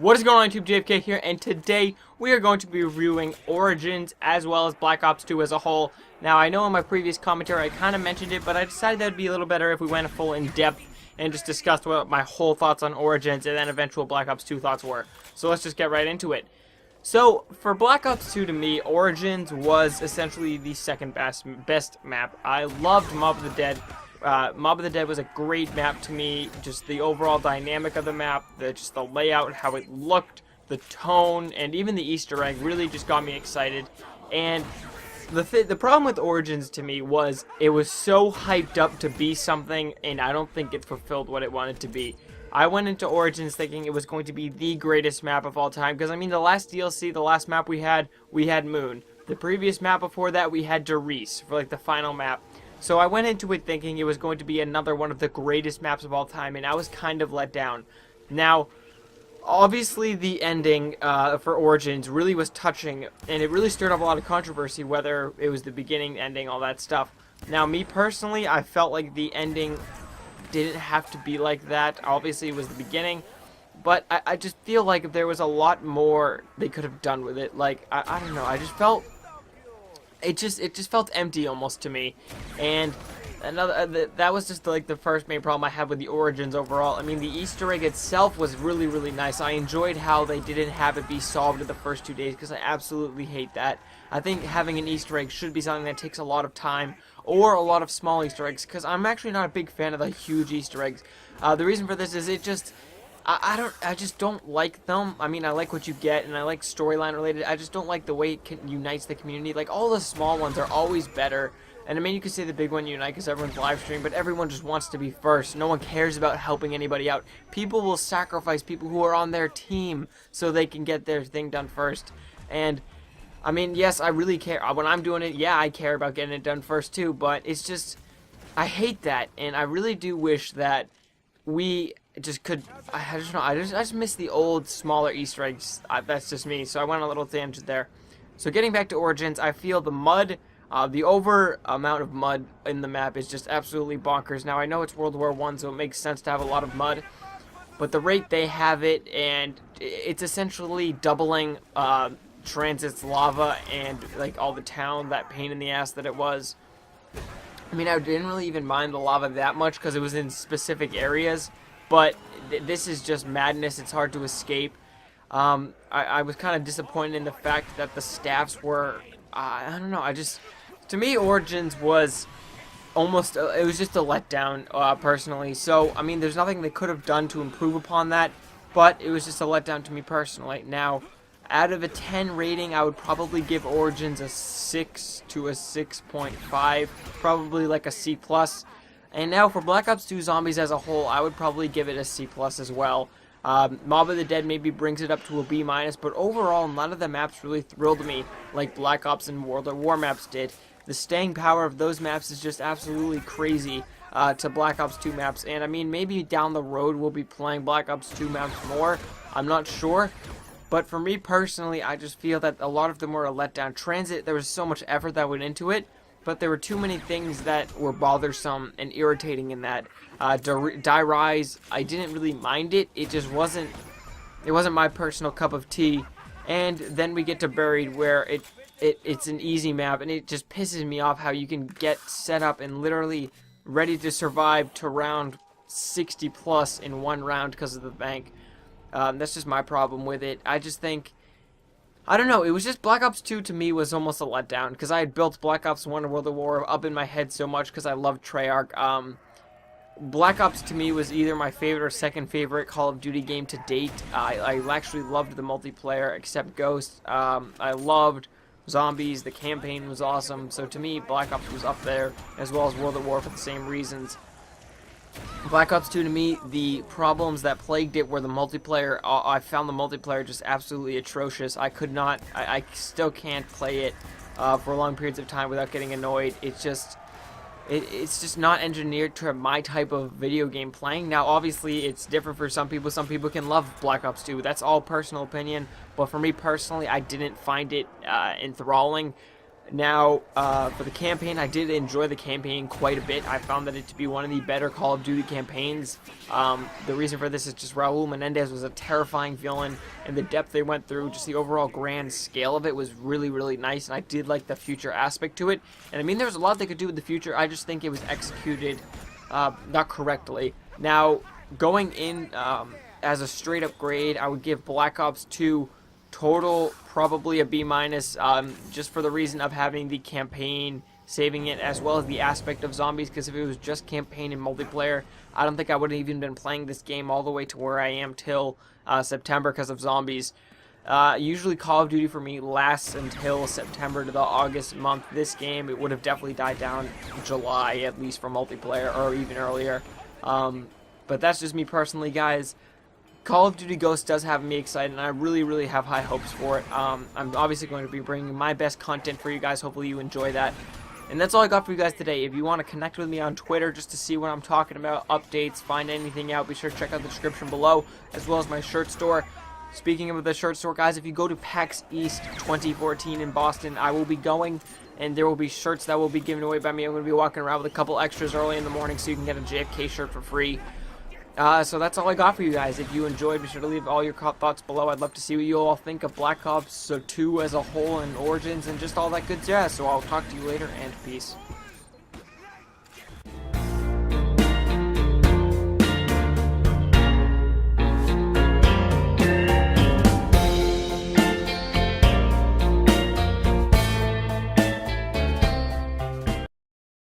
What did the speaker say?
What is going on YouTube? JFK here, and today we are going to be reviewing Origins as well as Black Ops 2 as a whole. Now, I know in my previous commentary I kind of mentioned it, but I decided that would be a little better if we went full in depth and just discussed what my whole thoughts on Origins and then eventual Black Ops 2 thoughts were. So let's just get right into it. So, for Black Ops 2 to me, Origins was essentially the second best map. I loved Mob of the Dead. Mob of the Dead was a great map to me. Just the overall dynamic of the map, just the layout, how it looked, the tone, and even the Easter egg really just got me excited. And the problem with Origins to me was it was so hyped up to be something, and I don't think it fulfilled what it wanted to be. I went into Origins thinking it was going to be the greatest map of all time, because I mean the last DLC, the last map we had Moon. The previous map before that we had Der Riese for like the final map. So I went into it thinking it was going to be another one of the greatest maps of all time, and I was kind of let down. Now, obviously the ending for Origins really was touching, and it really stirred up a lot of controversy, whether it was the beginning, ending, all that stuff. Now, me personally, I felt like the ending didn't have to be like that. Obviously, it was the beginning, but I just feel like there was a lot more they could have done with it. Like, I don't know, I just felt... It just felt empty almost to me, and that was just like the first main problem I had with the Origins overall. I mean, the Easter egg itself was really nice. I enjoyed how they didn't have it be solved in the first 2 days, because I absolutely hate that. I think having an Easter egg should be something that takes a lot of time, or a lot of small Easter eggs, because I'm actually not a big fan of the huge Easter eggs. The reason for this is I just don't like them. I mean, I like what you get, and I like storyline related. I just don't like the way it unites the community. Like, all the small ones are always better. And I mean, you could say the big one unite because everyone's live streaming, but everyone just wants to be first. No one cares about helping anybody out. People will sacrifice people who are on their team so they can get their thing done first. And I mean, yes, I really care. When I'm doing it, yeah, I care about getting it done first too, but it's just, I hate that, and I really do wish that we just could, I just know, I just miss the old, smaller Easter eggs. That's just me, so I went on a little tangent there. So getting back to Origins, I feel the mud, the over amount of mud in the map is just absolutely bonkers. Now, I know it's World War I, so it makes sense to have a lot of mud, but the rate they have it, and it's essentially doubling Transit's lava and, like, all the town, that pain in the ass that it was. I mean, I didn't really even mind the lava that much because it was in specific areas, but this is just madness. It's hard to escape. I was kind of disappointed in the fact that the staffs were, I don't know, to me, Origins was almost, it was just a letdown, personally. So, I mean, there's nothing they could have done to improve upon that, but it was just a letdown to me personally. Now, out of a 10 rating, I would probably give Origins a 6 to a 6.5, probably like a C+. And now for Black Ops 2 Zombies as a whole, I would probably give it a C+ as well. Mob of the Dead maybe brings it up to a B-, but overall, none of the maps really thrilled me like Black Ops and World at War maps did. The staying power of those maps is just absolutely crazy to Black Ops 2 maps, and I mean, maybe down the road we'll be playing Black Ops 2 maps more. I'm not sure. But for me personally, I just feel that a lot of them were a letdown. Transit, there was so much effort that went into it, but there were too many things that were bothersome and irritating in that. Die Rise, I didn't really mind it. It just wasn't my personal cup of tea. And then we get to Buried, where it's an easy map, and it just pisses me off how you can get set up and literally ready to survive to round 60 plus in one round because of the bank. That's just my problem with it. I just think, I don't know, it was just Black Ops 2 to me was almost a letdown, because I had built Black Ops 1 and World at War up in my head so much because I loved Treyarch. Black Ops to me was either my favorite or second favorite Call of Duty game to date. I actually loved the multiplayer, except Ghost. I loved Zombies, the campaign was awesome, so to me, Black Ops was up there, as well as World at War for the same reasons. Black Ops 2 to me, the problems that plagued it were the multiplayer. I found the multiplayer just absolutely atrocious. I still can't play it for long periods of time without getting annoyed. It's just not engineered to my type of video game playing. Now, obviously, it's different for some people. Some people can love Black Ops 2. That's all personal opinion. But for me personally, I didn't find it enthralling. Now, for the campaign, I did enjoy the campaign quite a bit. I found that it to be one of the better Call of Duty campaigns. The reason for this is just Raul Menendez was a terrifying villain, and the depth they went through, just the overall grand scale of it was really, really nice, and I did like the future aspect to it. And I mean, there was a lot they could do with the future. I just think it was executed not correctly. Now, going in as a straight up grade, I would give Black Ops 2 total probably a B minus, just for the reason of having the campaign saving it, as well as the aspect of zombies, because if it was just campaign and multiplayer, I don't think I would have even been playing this game all the way to where I am till September because of zombies. Usually Call of Duty for me lasts until September to the August month. This game, it would have definitely died down in July, at least for multiplayer, or even earlier. But that's just me personally, guys. Call of Duty Ghosts does have me excited, and I really, really have high hopes for it. I'm obviously going to be bringing my best content for you guys. Hopefully you enjoy that. And that's all I got for you guys today. If you want to connect with me on Twitter just to see what I'm talking about, updates, find anything out, be sure to check out the description below, as well as my shirt store. Speaking of the shirt store, guys, if you go to PAX East 2014 in Boston, I will be going, and there will be shirts that will be given away by me. I'm going to be walking around with a couple extras early in the morning so you can get a JFK shirt for free. So that's all I got for you guys. If you enjoyed, be sure to leave all your thoughts below. I'd love to see what you all think of Black Ops 2 as a whole, and Origins, and just all that good jazz. So I'll talk to you later, and peace.